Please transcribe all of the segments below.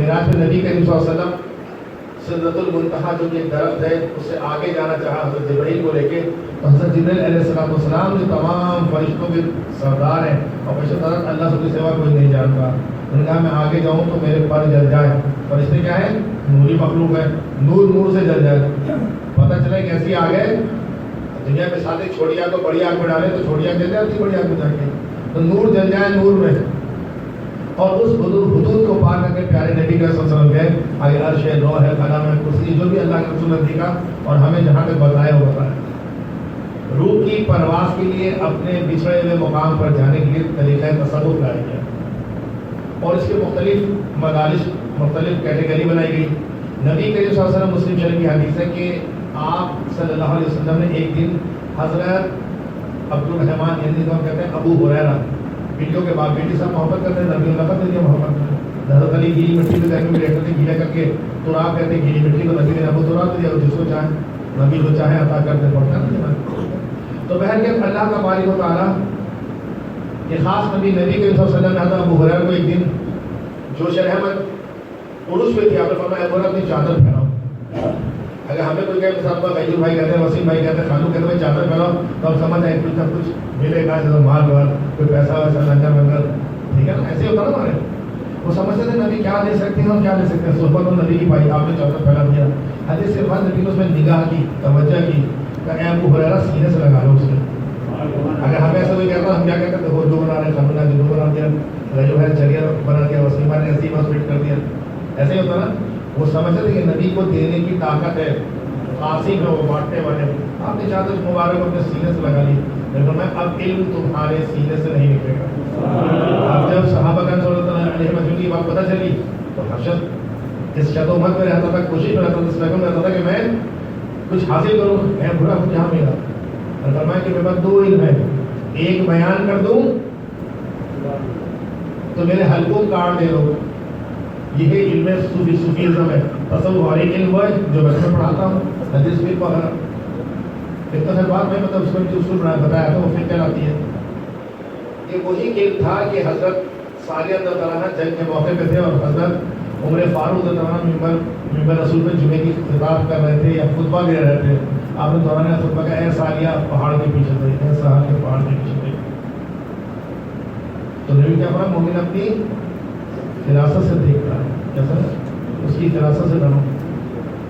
معراج میں نبی کریم صلی اللہ علیہ وسلم سدرۃ المنتہا جو کہ ایک درخت ہے اس سے آگے جانا چاہا حضرت جبرائیل کو لے کے، تو حضرت جبرائیل علیہ السلام جو تمام فرشتوں کے سردار ہیں اور فرشتہ اللہ سے سوا کوئی نہیں جانتا، انہوں نے کہا میں آگے جاؤں تو میرے پر جل جائے. فرشتے کیا ہے؟ نوری مخلوق ہے، نور سے جل جائے. پتہ چلے کیسی آ گئے دنیا میں ساتھ چھوٹی آگ کو بڑی آگ میں ڈالے تو چھوٹی آگ جل جاتی بڑی آگ میں جا کے، تو نور جل جائے نور میں. اور اس حدود کو پار کر کے پیارے نبی صلی اللہ علیہ وسلم گئے آگے عرش ہے، لوح ہے، قلم ہے، کرسی، جو بھی اللہ کے رسول نے دیکھا اور ہمیں جہاں تک بتایا وہ بتایا. روح کی پرواز کے لیے اپنے بچھڑے ہوئے مقام پر جانے کے لیے طریقہ تصوف لایا گیا اور اس کے مختلف مدارس، مختلف کیٹیگری بنائی گئی. نبی کریم صلی اللہ علیہ وسلم مسلم شریف کی حدیث ہے کہ آپ صلی اللہ علیہ وسلم نے ایک دن حضرت عبد الرحمن یعنی تو ہم کہتے ہیں ابو ہریرہ، بیٹیوں کے باپ بیٹی سب محبت کرتے ہیں، نبی اللہ کا دیا محبت کرتے ہیں. حضرت علی گیلی مٹی پہ دیکھ کے بیٹھتے تھے، گیلا کر کے تراب کہتے ہیں گیلی مٹی کو، نبی نے ابو تراب دیا جس کو چاہے، نبی کو چاہے عطا کرتے پڑتا ہے. تو بہرکیف اللہ کا بارک و تعالیٰ کہ خاص نبی کریم صلی اللہ علیہ وسلم نے حضرت ابو ہریرہ کو ایک دن جوش رحمت عرس پہ تھی، آپ نے فرمایا ابو ہریرہ اپنی چادر پھیلاؤ. اگر ہمیں کوئی کہے مثال پر غیور بھائی کہتے ہیں، وسیم بھائی کہتے ہیں، خانو کہتے ہیں چادر پھیلاؤ، تو ہم سمجھ آئے کچھ نہ کچھ ملے گا، جیسے مال وال، کوئی پیسہ ویسا لنگر ونگر، ٹھیک ہے نا، ایسے ہوتا نا ہمارے. وہ سمجھتے تھے نبی کیا لے سکتے ہیں اور کیا لے سکتے ہیں. صحبت اور نبی کی پائی، آپ نے چادر پھیلا دیا. حدیث کے بعد نبی نے اس میں نگاہ کی، توجہ کی کہ اے ابو ہریرہ سینے سے لگا لو اس کو. اگر ہمیں ایسا کوئی کہتا ہم کیا کہتے ہیں، دیکھو جو بنا رہے خانہ جو بنا دیا، جو ہے چلیا بنا دیا، وسیمہ نے ایسی بس فٹ کر دیا، ایسے ہی ہوتا نا. وہ سمجھتے تھے کہ نبی کو دینے کی طاقت ہے، قاسم ہے وہ بانٹنے والے. آپ نے چادر مبارک اپنے سینے سے لگا لی، لیکن میں اب علم تمہارے سینے سے نہیں نکلے گا. اب جب صحابہ کرام صلی اللہ علیہ وسلم کی بات پتہ چلی تو ہر شخص اس شد و مت میں رہتا تھا، کوشش میں رہتا تھا، اس لگن میں رہتا تھا کہ میں کچھ حاصل کروں، میں برا ہوں جہاں میرا. اور فرمایا کہ میرے پاس دو علم ہے، ایک بیان کر دوں تو میرے حلقوں کاٹ دے دو، یہ علم صوفیزم ہے، تصوف والی علم ہے جو میں پڑھاتا ہوں، حدیث بھی وغیرہ. اتنا سر بات میں مطلب اس میں اصول بتایا تھا، وہ فکر آتی ہے. یہ وہی علم تھا کہ حضرت ثانیہ رضی اللہ عنہ جنگ کے موقع پہ تھے اور حضرت عمر فاروق رضی اللہ عنہ ممبر رسول پہ جمعے کی خطاب کر رہے تھے یا خطبہ دے رہے تھے. آپ نے دوران خطبہ کا اے ثانیہ پہاڑ کے پیچھے تھے، اے ثانیہ پہاڑ کے پیچھے تھے. تو نبی کیا فرمایا مومن اپنی فراست سے دیکھتا ہے، کیسا اس کی فراست سے بنو.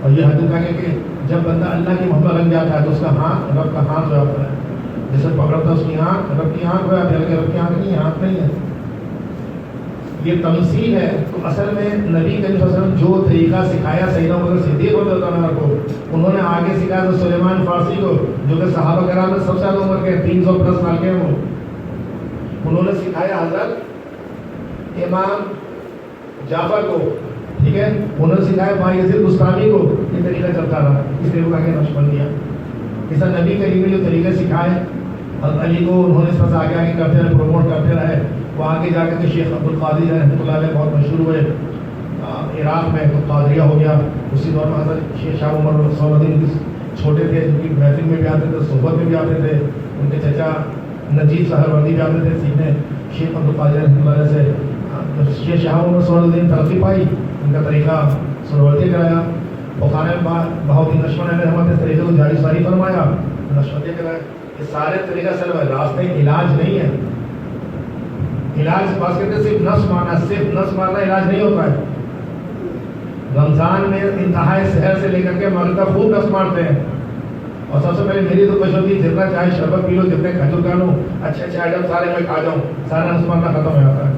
اور یہ حدیث ہے کہ جب بندہ اللہ کی محبت لگ جاتا ہے تو اس کا ہاتھ رب کا ہاتھ ہو جاتا ہے، جیسے پکڑتا ہے اس کی آنکھ رب کی آنکھ ہو جاتی ہے، لیکن رب کی آنکھ نہیں، آنکھ نہیں ہے. یہ تمثیل ہے. تو اصل میں نبی کریم صلی اللہ علیہ وسلم جو طریقہ سکھایا سیدنا ابوبکر صدیق رضی اللہ عنہ کو، انہوں نے آگے سکھایا تو سلیمان فارسی کو جو کہ صحابہ کرام میں سب سے زیادہ عمر کے 300+ سال کے ہیں، انہوں نے سکھایا حضرت امام جعفر کو، ٹھیک ہے، انہوں نے سکھایا بھائی یزید بستانی کو. یہ طریقہ چلتا رہا، اس لیے وہ آگے نقش بن گیا. اس نبی کریم نے جو طریقے سکھائے حضرت علی کو، انہوں نے اس طرح آگے آگے کرتے رہے، پروموٹ کرتے رہے. وہ آگے جا کے شیخ عبد القادری رحمۃ اللہ علیہ بہت مشہور ہوئے عراق میں، تو قادریہ ہو گیا. اسی دور میں حضرت شیخ شاہ عمر سعودی چھوٹے تھے، جن کی محفل میں بھی آتے تھے، صحبت میں بھی آتے تھے. ان کے چچا نجیب سہروردی بھی آتے تھے سیکھنے شیخ عبد القادری رحمۃ اللہ علیہ سے. شیخ شاہ عمر سعودی ترقی پائی، ان کا طریقہ سہروردی کرایا. بخارے میں بہاؤدین نشمن نے رحمت اس طریقے کو جاری ساری فرمایا، نشمندی کرایا. یہ سارے طریقہ صرف راستے علاج نہیں ہے. علاج پاس کہتے ہیں صرف نس مارنا، صرف نس مارنا علاج نہیں ہوتا ہے. رمضان میں انتہائی سحر سے لے کر کے مغرب تک خوب نس مارتے ہیں. اور سب سے پہلے میری تو کوشش ہوتی ہے جتنا چاہے شربت پی لو، جتنے کھجور کھا لو، اچھے اچھے آئٹم سارے میں کھا جاؤں، سارا نس مارنا ختم ہو جاتا ہے.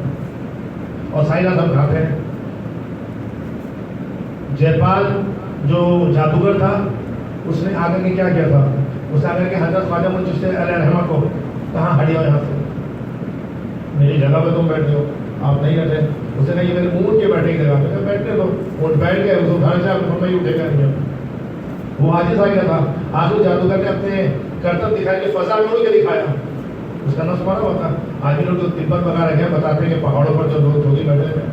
اور سائنا سب کھاتے ہیں. جے پال جو جادوگر تھا اس نے آ کر کے کیا کیا تھا، اس نے آ کر کے حضرت خواجہ معین چشتی علیہ رحمہ کو کہاں ہٹی ہو یہاں سے، میری جگہ پہ تم بیٹھے ہو، آپ نہیں بیٹھے. اس نے کہا یہ میرے اونٹ کے بیٹھنے کی جگہ پہ، بیٹھنے دو. اونٹ بیٹھ گئے، اس کو اٹھانا چاہے میں اٹھے گا نہیں. وہ عاجز آ گیا تھا. آج وہ جادوگر نے اپنے کرتب دکھایا کہ فضا میں اڑ کے دکھایا، اس کا نس مارا ہوا تھا. آج بھی لوگ جو تبت وغیرہ گئے بتاتے ہیں کہ پہاڑوں پر جو لوگ دھوگی بیٹھے ہیں،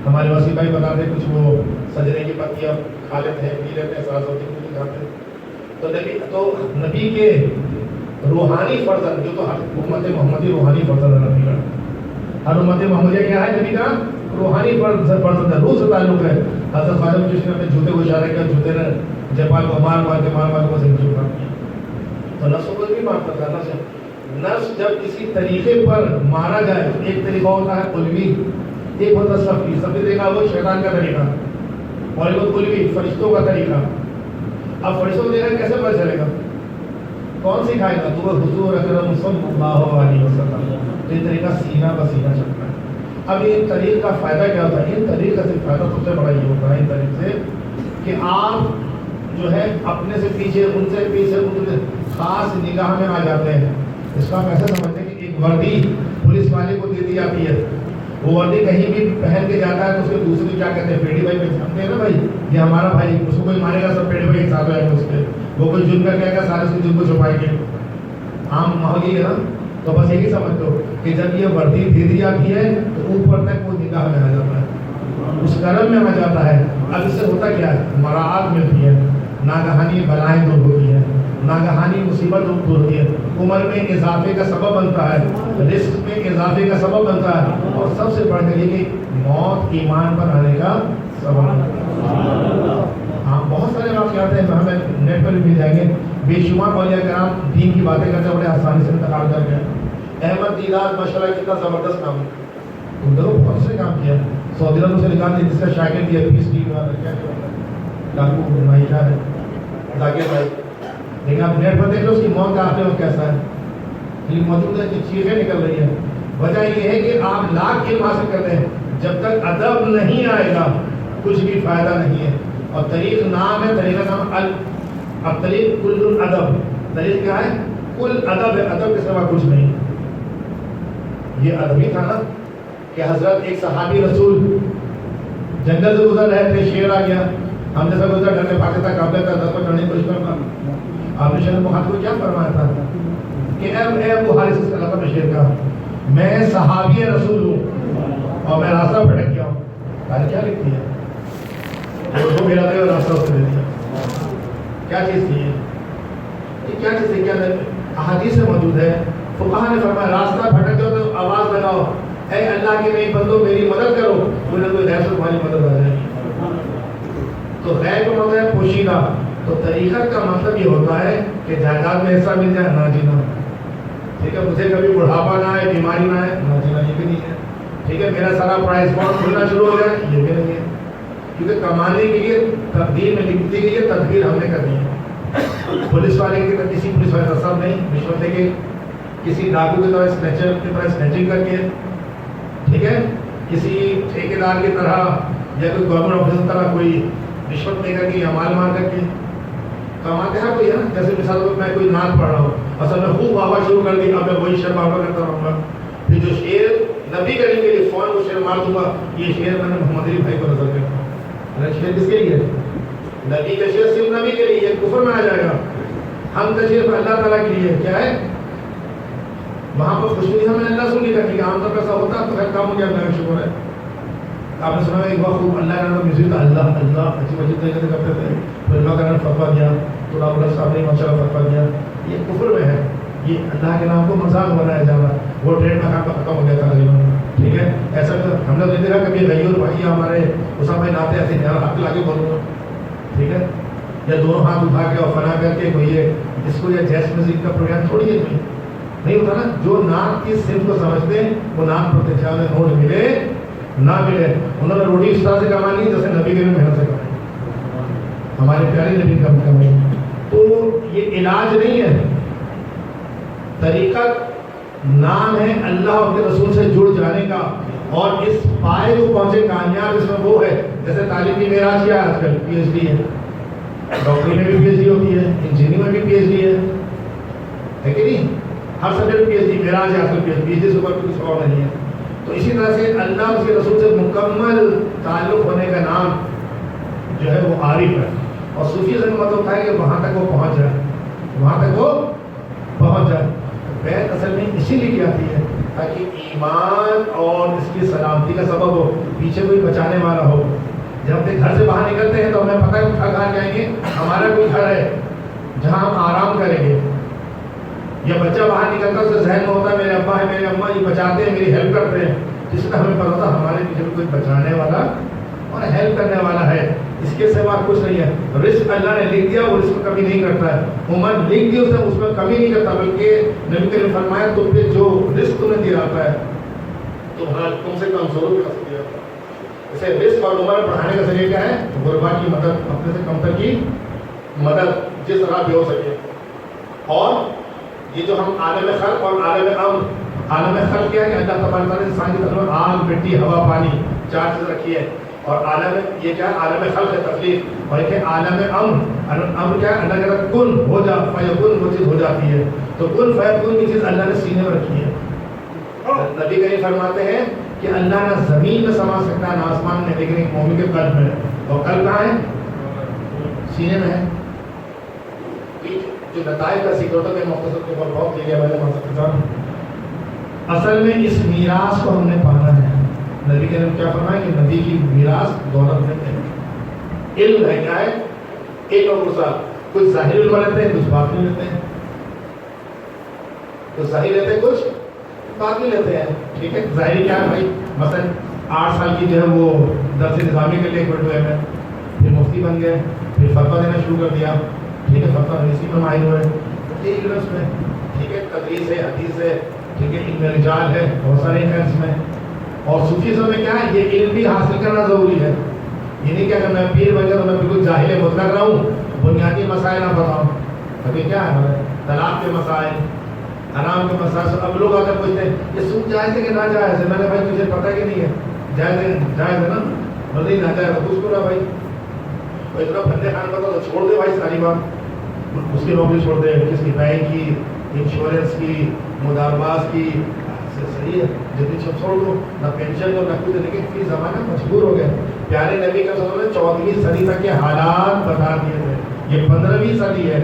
ہمارے وسیم بھائی بتاتے ہیں کچھ وہ سجنے کی پتیاں کھا لیتے ہیں، پی لیتے ہیں، ساز ہوتی ہیں نہیں کھاتے. تو نبی کے روحانی فرزند جو تو امت محمدی روحانی فرزند ہے نبی کا. ہر امت محمدیہ کیا ہے نبی کا روحانی فرد سے روح سے تعلق ہے. حضرت خواجہ چشتی نے اپنے جوتے کو اشارہ کیا, جوتے نے جپال کو مار مار کو زندگی کام کیا. تو نفس کو بھی مارتا تھا. نفس جب کسی طریقے پر مارا جائے, ایک طریقہ ہوتا ہے قلبی, ایک ہوتا ہے صفی. صفی طریقہ وہ شیطان کا طریقہ, اور ایک قلبی فرشتوں کا طریقہ. اب فرشتوں کو دیکھا کیسے پتہ چلے گا, کون سکھائے گا؟ تو وہ حضور اکرم صلی اللہ علیہ وسلم. تو یہ طریقہ سینہ بسینہ چلتا ہے. اب یہ طریق کا فائدہ کیا ہوتا ہے؟ ان طریق کا صرف فائدہ سب سے بڑا یہ ہوتا ہے ان طریق سے کہ آپ جو ہے اپنے سے پیچھے, ان سے پیچھے, ان سے خاص نگاہ میں آ جاتے ہیں. اس کا ہم ایسا سمجھتے ہیں کہ ایک وردی پولیس والے کو دے دی جاتی ہے, وہ وردی کہیں بھی پہن کے جاتا ہے تو اس کے دوسرے کیا کہتے ہیں, پیڑھی بھائی پہچانتے ہیں نا بھائی, یہ ہمارا بھائی, اس کو کوئی مارے گا سب پیڑھی بھائی کے ساتھ آئے گا اس پہ, وہ کوئی جرم کر کے آئے گا سارے اس کے جرم کو چھپائیں گے. عام ماحول یہ ہے نا. تو بس یہی سمجھ لو کہ جب یہ وردی دے دی جاتی ہے تو اوپر تک وہ نگاہ میں آ جاتا ہے, اس کرم میں آ جاتا ہے. اب اس سے ہوتا کیا ہے, مراعات ملتی ہے, ناگہانی بلائیں دور ہوتی ہیں, ناگہانی مصیبت دور ہوتی ہے, عمر میں اضافے کا سبب بنتا ہے, رزق میں اضافے کا سبب بنتا ہے, اور سب سے بڑھ کر یہ کہ موت ایمان پر آنے کا سبب بنتا ہے. ہاں بہت سارے واقعات ہیں, ہمیں نیٹ پر بھی مل جائیں گے. بے شمار اولیاء کرام دین کی باتیں کرتے بڑے آسانی سے انتقال کر گئے. احمد دیدار ماشاءاللہ کتنا زبردست کام ہے, تم نے بہت سے کام کیا. سعودی عرب سے نکال دیا, جس کا شاگرد بھی ہے پی ایچ ڈی والا, کیا ڈاکو بھائی کیا ہے, ذاکر بھائی. لیکن آپ نیٹ پر دیکھ لو اس کی موت کا آخر کیسا ہے, لیکن موجود ہے کہ چیخیں نکل رہی ہے. وجہ یہ ہے کہ آپ لاکھ علم حاصل کرتے ہیں, جب تک ادب نہیں آئے گا کچھ بھی فائدہ نہیں ہے. اور طریق نام ہے, طریقہ نام اب طریق کل الادب, طریق کیا ہے, کل ادب ہے, ادب کے سوا کچھ نہیں. یہ ادبی تھا نا کہ حضرت ایک صحابی رسول جنگل سے گزر رہے تھے, شیر آ گیا, ہم جیسا گزر ڈرنے بھاگتا تھا, کانپتا تھا, دس پر چڑھنے کی کوشش کرتا. آپ نے شیر مخاطب کو کیا فرمایا تھا کہ اے ابو حارث, اس کا لقب ہے شیر کا, میں صحابی رسول ہوں اور میں راستہ بھٹک گیا ہوں. کیا لکھتی ہے, جو میرا تھا راستہ اس نے دے دیا. کیا چیز تھی یہ کیا چیز ہے, کیا احادیث میں موجود ہے. فقہا نے فرمایا راستہ بھٹک جاؤ تو آواز لگاؤ, اے اللہ کے نئی بندو میری مدد کرو, کوئی نہ کوئی غیر سے تمہاری مدد آ جائے گی. تو غیر کا مطلب ہے پوشیدہ. تو طریقت کا مطلب یہ ہوتا ہے کہ جائیداد میں حصہ مل جائے, نہ جینا. ٹھیک ہے, مجھے کبھی بڑھاپا نہ آئے, بیماری نہ آئے, نہ جینا, یہ بھی نہیں ہے. ٹھیک ہے, میرا سارا پرائز فنڈ کھلنا شروع ہو جائے, یہ بھی نہیں ہے. کیونکہ کمانے کے لیے تقدیر میں لکھ دی گئی ہے, تدبیر ہم نے کرنی ہے. پولیس والے کی طرح کسی پولیس والے کا سب نہیں, رشوت دے کے, کسی ڈاکو کی طرح اسنیچر کی طرح اسنیچنگ کر کے, ٹھیک ہے, کسی ٹھیکیدار کی طرح یا کوئی گورنمنٹ آفیسر کی طرح کوئی رشوت دے کر کے یا مال مار کر کے کماتے ہیں کوئی ہے نا. جیسے مثال کو میں کوئی نعت پڑھ رہا ہوں, اصل میں خوب واہ شروع کر دی, اب میں وہی شعر بابا کرتا رہوں گا. پھر جو شعر نبی کریم کے لیے فون وہ شعر مار دوں گا, یہ شعر میں نے محمد علی بھائی کو نظر کرتا ہوں. شعر کس کے لیے, نبی کا شعر صرف نبی کے لیے, یہ کفر میں آ جائے گا. ہم کا شعر اللہ تعالیٰ کے لیے کیا ہے, وہاں پر خوشبو ہمیں اللہ سن لی کرتی ہے. عام طور پر ایسا ہوتا تو خیر کام ہو گیا, اللہ کا شکر ہے. آپ نے سنا ایک بار خوب اللہ کا نام میوزک, اللہ اللہ عجیب عجیب طریقے سے کرتے تھے. پھر اللہ کا نام فتوا دیا, تو آپ اللہ صاحب نے ماشاء اللہ فتوا دیا. یہ کفر میں ہے, یہ اللہ کے نام کو مذاق بنایا جا رہا. وہ ٹرینڈ میں ختم ہو گیا تھا غریبوں. ٹھیک ہے, ایسا ہم نے نہیں دیکھا کبھی غیور بھائی ہمارے اسامہ بھائی ناتے ایسے ہاتھ لا کے بولوں گا, ٹھیک ہے, یا دونوں ہاتھ اٹھا کے اور فنا کر کے کوئی اس کو یا جیز میوزک کا پروگرام تھوڑی ہے, نہیں ہوتا نا. جو نعت کی صنف کو سمجھتے ہیں وہ نعت پڑھتے, چاہے نوٹ ملے نہ ملے. انہوں نے روٹی اس طرح سے کما لی جیسے نبی کے محنت سے کمائی, ہمارے پیارے نبی کا کمائی. تو یہ علاج نہیں ہے, طریقت نام ہے اللہ اور کے رسول سے جڑ جانے کا. اور اس پائے کو پہنچے کامیاب اس میں وہ ہے, جیسے تعلیم کی معراج کیا آج کل پی ایچ ڈی ہے, ڈاکٹری میں بھی پی ایچ ڈی ہوتی ہے, انجینئرنگ میں بھی پی ایچ ڈی ہے کہ نہیں. ہر سبجیکٹ پی ایچ ڈی معراج ہے آج کل, پی ایچ ڈی سے اوپر کچھ اور نہیں ہے. تو اسی طرح سے اللہ اس کے رسول سے مکمل تعلق ہونے کا نام جو ہے وہ عارف ہے. اور صوفی سے مطلب ہوتا ہے کہ وہاں تک وہ پہنچ جائے, وہاں تک وہ پہنچ جائے. بیعت اصل میں اسی لیے کی آتی ہے تاکہ ایمان اور اس کی سلامتی کا سبب ہو, پیچھے کوئی بچانے والا ہو. جب ہم گھر سے باہر نکلتے ہیں تو ہمیں پتہ ہے کہاں جائیں گے, ہمارا کوئی گھر ہے جہاں ہم آرام کریں گے. یا بچہ باہر نکلتا ہے, اس کے ذہن میں ہوتا ہے میرے ابا ہے میرے اماں یہ بچاتے ہیں, میری ہیلپ کرتے ہیں. جس نے ہمیں پتا تھا ہمارے پیچھے کوئی بچانے والا اور ہیلپ کرنے والا ہے، اس کے سوا کچھ نہیں ہے. رزق اللہ نے لکھ دیا، وہ رزق کمی نہیں کرتا ہے. عمر لکھ دی اس نے، اس میں کمی نہیں کرتا، بلکہ نبی کریم نے فرمایا تم پہ جو رزق تمہیں دیا جاتا ہے تم سے کمزوروں کے رزق دیا جاتا ہے. اسے رزق اور عمر بڑھانے کا ذریعہ کیا ہے؟ غربا کی مدد، اپنے سے کمتر کی مدد جس طرح بھی ہو سکے. اور یہ جو ہم عالم خلق اور عالم امر، عالم خلق کیا ہے کہ اللہ تبارک تعالیٰ نے انسان کی طرف آگ، مٹی، ہوا، پانی 4 چیز رکھی ہے. اور عالم یہ کیا ہے؟ عالم خلق ہے، تخلیق. اور ایک ہے عالم امر. امر کیا ہے؟ اللہ کہتا ہے کن ہو جا، فیکن، وہ چیز ہو جاتی ہے. تو کن فیکن کی چیز اللہ نے سینے میں رکھی ہے. نبی کریم فرماتے ہیں کہ اللہ نہ زمین میں سما سکتا ہے نہ آسمان میں، لیکن ایک مومن کے قلب میں. اور قلب کہاں ہے؟ سینے میں ہے. جو نتائج کا ذکر ہوتا ہے مختصر کے اوپر بہت دے گیا میں نے. اصل میں اس میراث کو ہم نے پانا ہے. نبی کے نے کیا فرمایا کہ نبی کی میراث دولت میں ہے، علم ہے. کیا ہے؟ ایک اور دوسرا. کچھ ظاہر علم لیتے ہیں، کچھ باطنی لیتے ہیں. کچھ ظاہر لیتے ہیں، کچھ باطنی لیتے ہیں. ٹھیک ہے. ظاہری کیا ہے بھائی؟ مثلا 8 سال کی جو ہے وہ درس نظامی کے لیے اکوٹ ہوئے ہیں، پھر مفتی بن گئے، پھر فتویٰ دینا شروع کر دیا. ٹھیک ہے. فتویٰ اسی میں ماہر ہوئے. یہی علم میں. ٹھیک ہے. تدریس ہے، حدیث ہے، ٹھیک ہے، علم رجال ہے، بہت سارے ہیں اس میں. اور صوفیزم میں کیا ہے؟ یہ علم بھی حاصل کرنا ضروری ہے. یہ نہیں کہ اگر میں پیر بن گیا تو میں بالکل جاہل مطلق رہا ہوں، بنیادی مسائل نہ بتاؤں. ابھی کیا ہے ہمارے طلاق کے مسائل، حرام کے مسائل. اب لوگ آ کر پوچھتے ہیں یہ سود جائز ہے کہ نہ جائز ہے؟ میں نے بھائی تجھے پتہ کہ نہیں ہے؟ جائز ہے، جائز ہے نا. بولے نہ جائز ہے، کچھ کرا بھائی. اور اتنا بندے خان بتا تو چھوڑ دے بھائی ساری بات. اس کی نوکری چھوڑ دے، کس کی بینک کی، انشورنس کی، مدارباز کی. صحیح ہے، جتنی چھپ چھوڑ دو، نہ پینشن دو نہ کچھ. لیکن پھر زمانہ مجبور ہو گیا. پیارے نبی کا صلی اللہ علیہ وسلم نے 14ویں صدی تک کے حالات بتا دیے تھے. یہ 15ویں صدی ہے،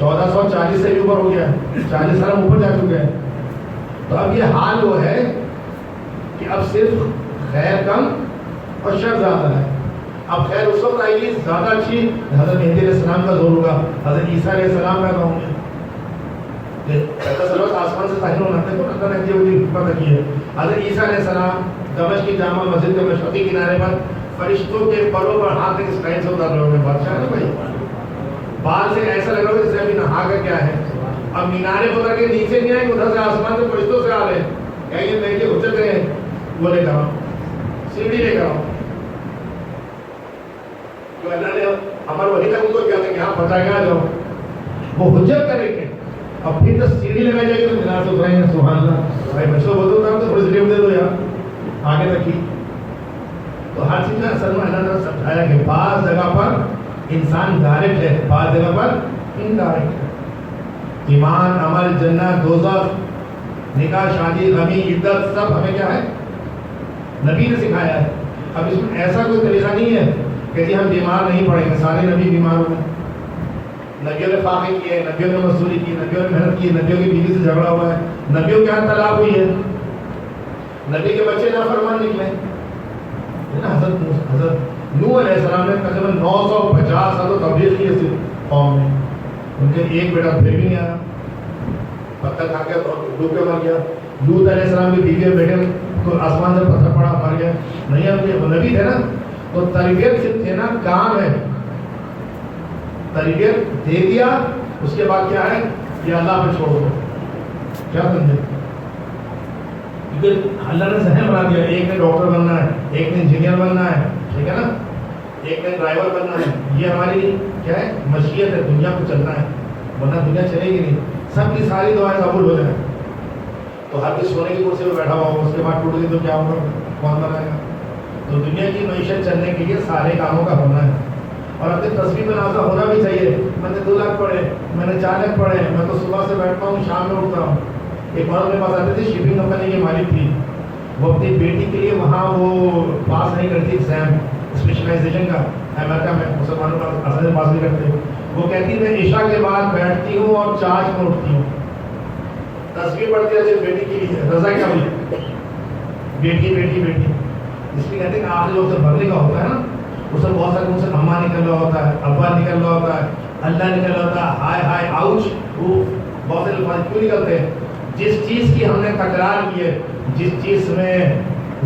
1440 سے بھی اوپر ہو گیا، 40 سال اوپر جا چکے ہیں. تو اب یہ حال وہ ہے کہ اب صرف خیر کم اور شر زیادہ ہے. اب خیر اس وقت آئے گی زیادہ اچھی، حضرت مہدی علیہ السلام کا ظہور ہوگا، حضرت عیسیٰ علیہ السلام کا ہوں گے. آسمان سے ظاہر ہونا تھا تو اللہ نے یہ پتہ کی ہے. حضرت عیسیٰ علیہ السلام دمشق کی جامع مسجد کے مشرقی کنارے پر فرشتوں کے پروں پر ہاتھ اس ٹائم سے اتر رہے ہوں گے. بادشاہ ہے نا بھائی، بال سے ایسا لگ رہا ہوگا جیسے ابھی نہا کر کیا ہے. اب مینارے اتر کے نیچے نہیں آئیں گے، ادھر سے آسمان سے فرشتوں سے آ رہے ہیں. کہیں گے میں کہ حجت ہے وہ لے کر آؤں، سیڑھی لے کر آؤں. تو اللہ نے ہمارے وہی تک ان کو کیا تھا کہ ہاں بچا کے آ جاؤ، وہ حجت کریں گے. اب پھر تو سیڑھی لگائی جائے گی تو مینار سے اترائیں گے. سبحان اللہ بھائی، بچوں بولتے ہوتا تو تھوڑی سی دے دو یار آگے تک کی. تو ہر چیز میں اصل میں اللہ نے سمجھایا کہ بعض جگہ پر انسان ڈائریکٹ ہے، بعض جگہ پر انڈائریکٹ ہے. ایمان، عمل، جنت، دوزخ، نکاح، شادی، غمی، عدت، سب ہمیں کیا ہے؟ نبی نے سکھایا ہے. اب اس میں ایسا کوئی طریقہ نہیں ہے کہ جی ہم بیمار نہیں پڑیں گے. سارے نبی بیمار ہوئے، نبیوں نے فاقے کیے، نبیوں نے مزدوری کی، نبیوں نے محنت کی، نبیوں کی بیوی سے جھگڑا ہوا ہے، نبیوں کے ہاں طلاق ہوئی ہے، نبی کے بچے نافرمان نکلے. حضرت نوح علیہ السلام نے تقریباً 950 سال تبلیغ کی اس قوم میں. ان کے ایک بیٹا پھر بھی نہیں آیا، پتھر کھا کے ڈوب کے مر گیا. لوط علیہ السلام کی بیوی اور بیٹے کو آسمان سے پتھر پڑا مر گیا. نہیں آتے وہ نبی تھے نا. تو تربیت سے تھے نا، کام ہے تربیت دے دیا، اس کے بعد کیا ہے یہ اللہ پہ چھوڑ دو. کیا سمجھے؟ کیونکہ اللہ نے ذہن بنا دیا ایک نے ڈاکٹر بننا ہے، ایک نے انجینئر بننا ہے، ٹھیک ہے نا، ایک نے ڈرائیور بننا ہے. یہ ہماری کیا ہے؟ مشیت ہے، دنیا کو چلنا ہے، ورنہ دنیا چلے گی نہیں. سب کی ساری دعائیں قبول ہو جائیں. تو ہر کوئی سونے کی کرسی پہ بیٹھا ہوا اس کے بعد ٹوٹ گئی تو کیا ہوگا؟ کون بنائے گا؟ تو دنیا کی معیشت چلنے کے لیے سارے کاموں کا ہونا ہے. اور اپنی تصویر میں نازا ہونا بھی چاہیے. میں نے 2 لاکھ پڑھے، میں نے 4 لاکھ پڑھے، میں تو صبح سے بیٹھتا ہوں شام میں اٹھتا ہوں. ایک عورت میرے پاس آتی تھی، شپنگ کمپنی کی مالک تھی. وہ اپنی بیٹی کے لیے وہاں وہ پاس نہیں کرتی ایگزام اسپیشلائزیشن کا، امریکہ میں مسلمانوں کا اصل سے پاس نہیں کرتے. وہ کہتی میں عشاء کے بعد بیٹھتی ہوں اور چارج میں اٹھتی ہوں، تصویر پڑھتی ہے صرف بیٹی کے لیے. رضا کیا ہوئی؟ بیٹی بیٹی بیٹی. اس لیے کہتے ہیں کہ آخری جو اسے بھرنے کا ہوتا ہے نا، اس میں بہت سارے ان سے اماں نکل رہا ہوتا ہے، ابا نکل رہا ہوتا ہے، اللہ نکل رہا ہوتا ہے، ہائے ہائے آؤچ. وہ بہت سے الفاظ کیوں نکلتے ہیں؟ جس چیز کی ہم نے تکرار کی ہے، جس چیز میں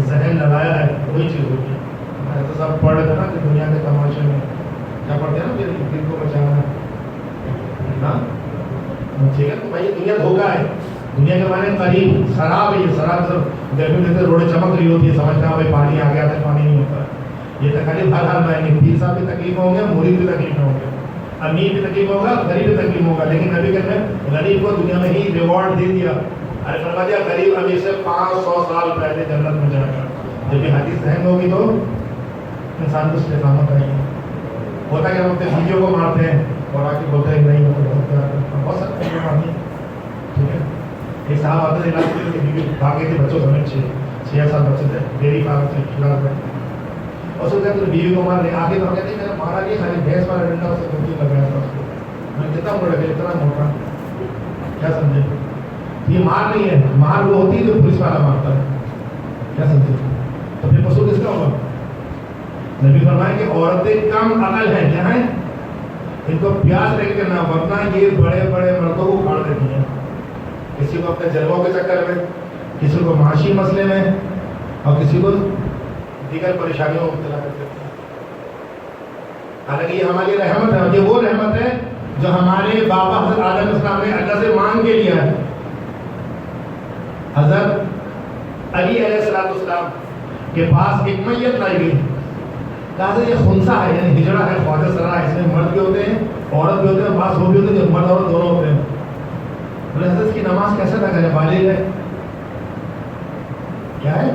ذہن لگایا ہے وہی چیز ہوگی. ایسا سب پڑھ رہے تھے نا کہ دنیا کے تماشے میں کیا پڑھتے ہیں نا پھر دل کو بچانا نا. ٹھیک ہے، تو بھائی دنیا دھوکہ ہے. دنیا کے معنی قریب شراب ہے. یہ شراب سب گرمی میں روڈیں چمک رہی ہوتی ہے، سمجھنا بھائی پانی آ گیا تھا، پانی نہیں ہوتا. یہ تکلیف ہر حال میں پیر صاحب بھی تکلیف ہوں گے، مرید بھی تکلیف ہوں گے، امیر بھی تکلیف ہوگا، غریب بھی تکلیف ہوگا. لیکن نبی کہتے ہیں غریب کو دنیا میں ہی ریوارڈ دے دیا. ارے فرما دیا غریب امیر سے 500 سال پہلے جنت میں جائے گا. جب یہ حدیث ذہن ہوگی تو انسان کو استقامت آئے گی. ہوتا ہے کہ ہم اپنے بیویوں کو مارتے ہیں اور آ کے بولتے ہیں نہیں وہ تو بہت پیار کرتا ہوں، بہت سکتے ہیں مارنی. ٹھیک ہے، ایک صاحب آتے تھے علاج کے لیے، بیوی بھاگے تھے بچوں سمیت 6 سال بچے تھے، ڈیری فارم سے کھلا رہے. اور سو کہتے بیوی کو مار لیں آگے تو کہتے ہیں میں نے مارا نہیں، خالی بھینس والا ڈنڈا اسے کمزور لگایا تھا اس کو. میں کتنا بڑا کہ اتنا موٹا، کیا سمجھے؟ یہ مار نہیں ہے، مار وہ ہوتی ہے جو پولیس والا مارتا ہے. کیا سمجھے؟ تو پھر قصور کس کا ہوگا؟ نبی فرمائے کہ عورتیں کم عقل ہیں، کیا ہیں؟ ان کو پیاس لے کے نہ، ورنہ یہ بڑے بڑے مردوں کو کھاڑ دیتی ہیں. کسی کو اپنے جلووں کے چکر میں، کسی کو معاشی مسئلے میں، اور کسی کو دیگر پریشانیوں میں مبتلا کر سکتے ہیں. حالانکہ یہ ہماری رحمت ہے، یہ وہ رحمت ہے جو ہمارے بابا حضرت آدم علیہ السلام نے اللہ سے مانگ کے لیا ہے. حضرت علی علیہ السلام کے پاس ایک میت لائی گئی. کہا سے یہ خنسا ہے، یعنی ہجڑا ہے، خواجہ سرا ہے، اس میں مرد بھی ہوتے ہیں عورت بھی ہوتے ہیں، بعض وہ بھی ہوتے ہیں جو مرد عورت دونوں ہوتے ہیں. بولے حضرت کی نماز کیسے ادا کرے؟ بالغ ہے. کیا ہے؟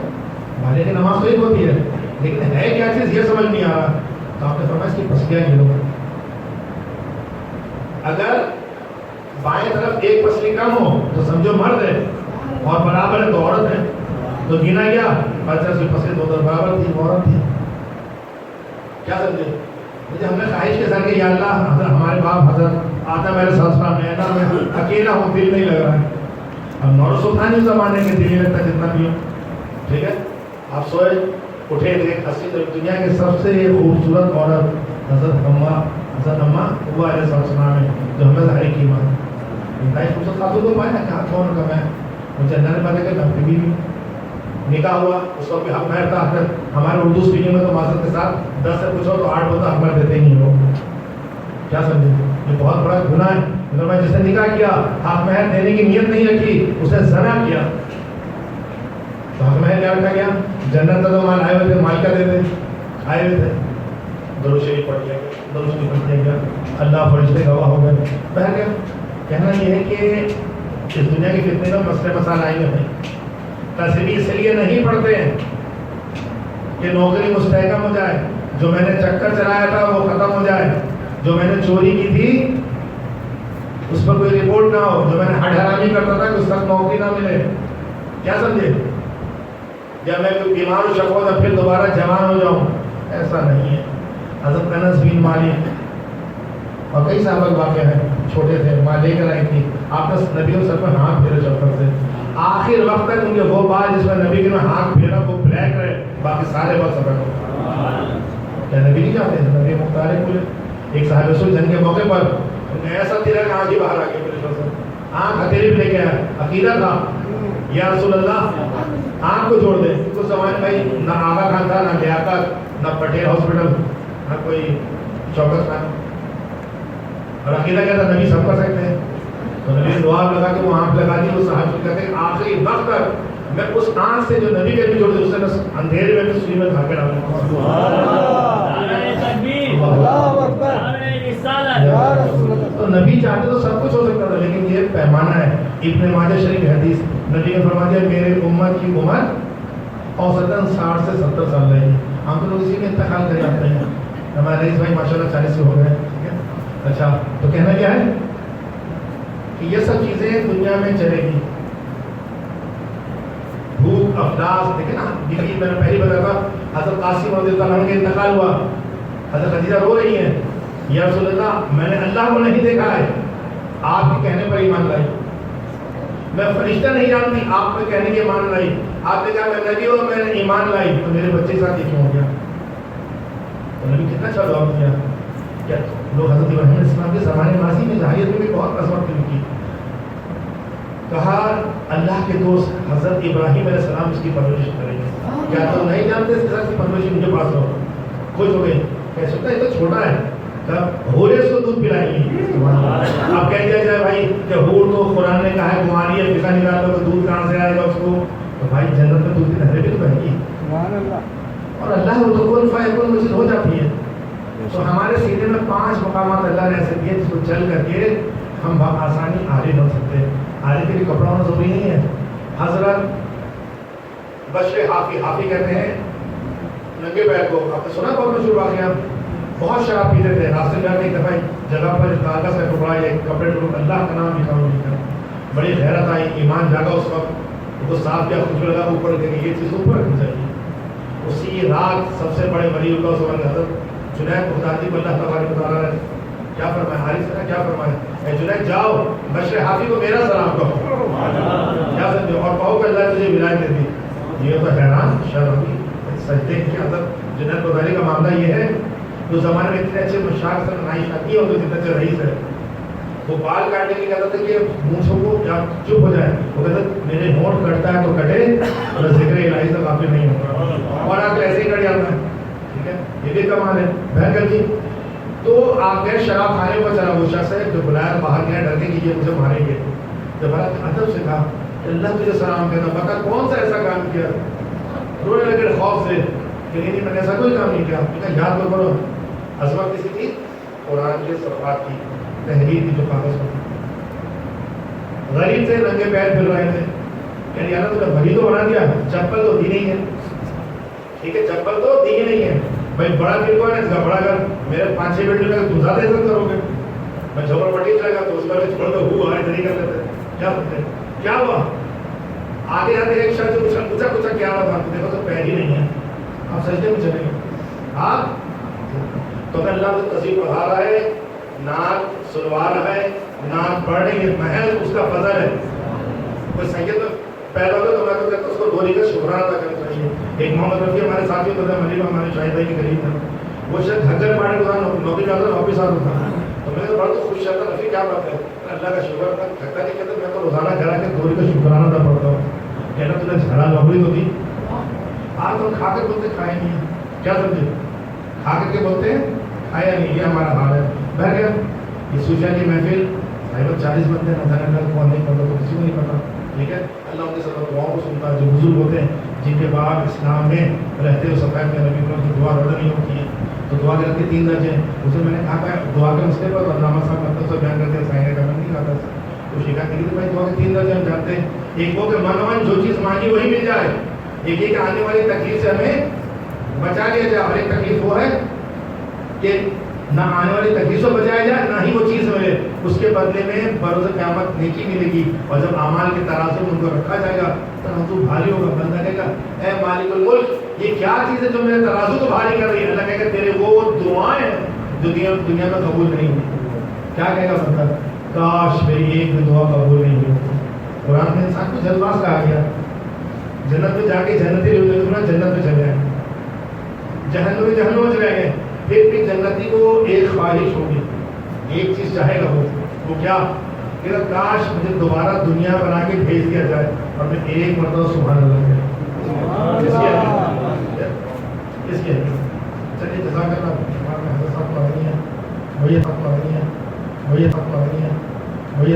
بالغ کی نماز تو ایک ہوتی ہے، لیکن ہے کیا چیز یہ سمجھ نہیں آ رہا. تو آپ نے فرمایا اس کی پسلیاں گنو. اگر بائیں طرف ایک پسلی کم ہو تو سمجھو مرد ہے، اور برابر ہے تو عورت ہے. تو گنا گیا اچھا اس کی پسلی دو برابر تھی، عورت تھی. کیا سمجھے؟ مجھے ہم نے خواہش کے ساتھ کہ یا اللہ حضرت ہمارے باپ حضرت آدم علیہ السلام میں اکیلا ہوں، دل نہیں لگ رہا ہے. اب نور سلطان اس زمانے کے دل نہیں لگتا جتنا بھی ہو. ٹھیک ہے، آپ سوئے اٹھے دیکھ 80 دنیا کی سب سے خوبصورت عورت حضرت اماں ہوا علیہ السلام ہے، جو ہمیں ظاہر کی ماں. انتہائی خوبصورت خاتون کو پایا کہاں کون کم ہے. مجھے اللہ نے پتا کہ نبی بھی نکاح ہوا، اس وقت بھی حق مہر تھا. ہمارے اردو اسپیکنگ میں تو معذرت کے ساتھ 10 سے پوچھو تو 8 ہوتا حق مہر دیتے ہی نہیں لوگ. کیا سمجھے؟ یہ بہت بڑا گناہ ہے. میں جس نے نکاح کیا حق مہر دینے کی نیت نہیں رکھی، اس نے زنا کیا. تو حق مہر کیا رکھا گیا؟ جنت کا تو مال آئے ہوئے تھے، مال کا دیتے آئے ہوئے تھے. درود شریف پڑھ لیا گیا، درود شریف پڑھ لیا گیا، اللہ فرشتے گواہ ہو گئے. بہر گیا کہنا یہ ہے کہ اس دنیا کے فتنے میں مسئلے مسائل آئے ہوئے ہیں. تصویر اس لیے نہیں پڑھتے ہیں کہ نوکری مستحکم ہو جائے، جو میں نے چکر چلایا تھا وہ ختم ہو جائے، جو میں نے چوری کی تھی اس پر کوئی رپورٹ نہ ہو، جو میں نے ہڈ حرامی کرتا تھا کہ اس تک نوکری نہ ملے. کیا سمجھے؟ جب میں کوئی بیمار ہو شک ہو تو پھر دوبارہ جوان ہو جاؤں، ایسا نہیں ہے. حضرت انس بن مالک اور کئی صحابہ واقع ہیں، چھوٹے تھے، ماں لے کر آئی تھی، آپ نے نبی کے سر پر ہاتھ پھیرے چکر سے. آخر وقت تک ان کے وہ بال جس میں نبی کے ہاتھ پھیرا وہ بلیک رہے، باقی سارے بال سفید ہو. کیا نبی نہیں چاہتے ہیں؟ نبی مختار پورے. ایک صاحب رسول جنگ کے موقع پر ان نے ایسا تیرا کہ آنکھ ہی باہر آ گئی، میرے سے آنکھ ہتھیلی بھی لے کے آیا. عقیدہ تھا یا رسول اللہ آنکھ کو جوڑ دے. اس زمانے بھائی نہ آغا خان تھا، نہ لیاقت، نہ پٹیل ہاسپٹل، نہ کوئی چوکس خان. اور عقیدہ کیا تھا؟ نبی سب کر سکتے ہیں. تو نبی نے دعا لگا کہ وہ آنکھ لگا دی. وہ صاحب کہتے ہیں آخری وقت تک میں اس آنکھ سے جو نبی کے بھی جوڑ دی، اس سے میں اندھیرے میں بھی سوئی میں دھاگے ڈالوں گا. تو نبی چاہتے تو سب کچھ ہو سکتا تھا، لیکن یہ پیمانہ ہے. ابن ماجہ شریف حدیث نبی نے فرما دیا میرے امت کی عمر اوسطاً 60 سے 70 سال رہی. ہم تو لوگ اسی میں انتقال کر جاتے ہیں. ہمارے رئیس بھائی ماشاء اللہ 40 سے ہو گئے. اچھا تو کہنا کیا ہے کہ یہ سب چیزیں دنیا میں چلے گی. بھوک افلاس دیکھیں نا، بیوی میں نے پہلی بتایا تھا حضرت قاسم رضی اللہ عنہ کا انتقال ہوا. حضرت خدیجہ رو رہی ہیں، یا رسول اللہ میں نے اللہ کو نہیں دیکھا ہے، آپ کے کہنے پر ایمان لائی. میں فرشتہ نہیں جانتی، آپ کے کہنے کی ایمان لائی. آپ نے کہا میں نبی ہوں، میں نے ایمان لائی. تو میرے بچے کے ساتھ یہ کیوں ہو گیا؟ تو نبی کتنا اچھا جواب دیا. کیا لوگ حضرت ابراہیم علیہ السلام کے زمانے ماضی میں جاہلیت میں بھی بہت عظمت کی. کہا اللہ کے دوست حضرت ابراہیم علیہ السلام اس کی پرورش کریں گے. کیا تم نہیں جانتے اس کی پرورش مجھے پاس ہو؟ خوش ہو گئی. کہہ سکتا ہے یہ تو چھوٹا ہے, ہورے اس کو دودھ پلائیں گی. اب کہہ دیا جائے بھائی کہ ہور تو قرآن نے کہا ہے کماری ہے, پتا نکال لو تو دودھ کہاں سے آئے گا اس کو؟ تو بھائی جنت میں دودھ کی نہریں بھی تو بہیں گی, اور اللہ کو تو کن فیکون مسجد ہو جاتی ہے. تو ہمارے سینے میں 5 مقامات اللہ نے ایسے دیے جس کو چل کر کے ہم آسانی عارف بن سکتے ہیں. عارف کے لیے کپڑا ہونا ضروری نہیں ہے. حضرت بشر حافی کہتے ہیں ننگے پیر کو, آپ نے سنا بہت مشہور واقعہ, بہت شراب پیتے تھے, راستے میں ایک دفعہ جگہ پر کاغذ کا ٹکڑا یا کپڑے ٹکڑا اللہ کا نام لکھا ہوا, بڑی غیرت آئی, ایمان جاگا اس وقت, وہ صاف کیا خوشبو لگا اوپر کہ یہ چیز اوپر رکھنی چاہیے. اسی رات سب سے بڑے ولی اللہ صلی اللہ علیہ وسلم جنید بغدادی کو اللہ تبارک و تعالیٰ نے کیا فرمایا, حارث نے کیا فرمایا, اے جنید جاؤ بشر حافی کو میرا سلام کہو, کیا سمجھو, اور کہو کہ اللہ تجھے ولایت دے دی. یہ تو حیران شرم سجدے کے اندر جنید بغدادی کا معاملہ یہ ہے. اس زمانے میں اتنے اچھے مشاق سے نائش آتی ہے, اور اتنے اچھے رئیس ہے, وہ بال کاٹنے کے لیے کہتا تھا کہ مونچھوں کو چپ ہو جائے, وہ کہتا میرے ہونٹ کٹتا ہے تو کٹے, اور ذکر الہی سے کافی نہیں ہوگا, اور آپ ایسے ہی کٹ جاتا ہے. ٹھیک ہے, یہ بھی کمال ہے. بہرکل جی, تو آپ گئے شراب کھانے کو, چلا وہ شخص ہے جو بلایا باہر گیا ڈر کے کہ یہ مجھے ماریں گے. جب ادب سے کہا اللہ تجھے سلام کہنا, بتا کون سا ایسا کام کیا, رونے لگے خوف سے کہ نہیں میں نے ایسا کوئی کام نہیں کیا. یاد تو کرو عظمت کسی تھی, قرآن کے صفحات کی تحریر کی جو کاغذ ہوتی, غریب سے ننگے پیر پھر رہے تھے, یعنی اللہ تو نے بھری تو بنا دیا, چپل تو دی نہیں ہے. ٹھیک ہے, چپل تو دی ہی نہیں ہے. بھائی بڑا دل کو ہے نا, بڑا گھر میرے 5-6 بیٹے لگا, تم زیادہ عزت کرو گے. میں جھوپڑ پٹی چلے گا تو اس میں چھوڑ کر ہو آئے نہیں کر لیتے. کیا سنتے کیا ہوا, آگے آتے ایک شخص پوچھا کیا ہوا, دیکھو تو پیر ہی نہیں ہے, آپ سجدے میں چلے گئے آپ. تو اللہ تو تصویر پڑھا رہا ہے, نعت سنوا رہا ہے, نعت پڑھ رہی ہے, محض اس کا فضل ہے. کوئی سید میں پیدا ہوگا تو میں تو کہتا ہوں اس کو ڈوری کا شکرانہ ادا کرنا چاہیے. ایک محمد رفیع ہمارے ساتھی ہوتا تھا, ملیبہ ہمارے شاہد بھائی کے قریب تھا, وہ شاید گھر پانے کو نوکری کرتا تھا, آفس آتا تھا. تو میں بڑا تو خوش رہتا, رفیع کیا بات ہے, اللہ کا شکر تھا. گھٹا نہیں کہتا, میں تو روزانہ گھر آ کے ڈوری کا شکرانہ ادا پڑھتا ہوں. کہنا تجھے جھگڑا نوکری تو تھی, آج ہم کھا کر بولتے کھائے نہیں. کیا سمجھے, کھا کر کے بولتے ہیں کھایا نہیں, یہ ہمارا حال ہے. بہرکیف یہ صوفیہ کی محفل 40 بندے نظر کون نہیں پڑھتا, تو کسی کو نہیں پڑھتا. ٹھیک ہے, اللہ ان کے سب دعاؤں کو سنتا ہے. جو بزرگ ہوتے ہیں جن کے بعد اسلام میں رہتے ہوئے صفحہ میں نبی کریم کی دعا روزہ نہیں ہوتی ہے, تو دعا کے رکھتے 3 درجے ہیں. اس میں نے کہا دعا کے مسئلے پر علامہ صاحب مطلب سے بیان کرتے ہیں, سائن کا نہیں کہا تھا. تو شکایت کی بھائی دعا کے 3 درجے ہم جانتے ہیں. ایک وہ کہ من جو چیز مانگی وہی مل جائے, ایک یہ کہ آنے والی تکلیف سے ہمیں بچا لیا جائے. اور ایک تکلیف وہ ہے کہ نہ آنے والی تکلیف سے بچایا جائے, نہ ہی وہ چیز ملے, اس کے بدلے میں بروز قیامت نیکی ملے گی. اور جب اعمال کے ترازو میں ان کو رکھا جائے گا ترازو بھاری ہوگا. بندہ کہے گا اے مالک الملک یہ کیا چیز ہے جو میرے ترازو کو بھاری کر رہی ہے. اللہ کہے گا تیرے وہ دعائیں جو دنیا میں قبول نہیں ہوئی. کیا کہے گا بندہ, کاش میری ایک بھی دعا قبول نہیں ہوئی. قرآن میں انسان کو جذبات کہا گیا, جنت میں جا کے جنتی جنت میں چلے گئے, جہنم میں چلے گئے. پھر بھی جنتی کو ایک خواہش ہوگی, ایک چیز چاہے گا, وہ کیا کہ کاش مجھے دوبارہ دنیا بنا کے بھیج دیا جائے اور میں ایک مرتبہ سبحان اللہ کہوں. اس کی چلیے جزاک اللہ. حضرت صاحب کو آ رہی ہیں, وہی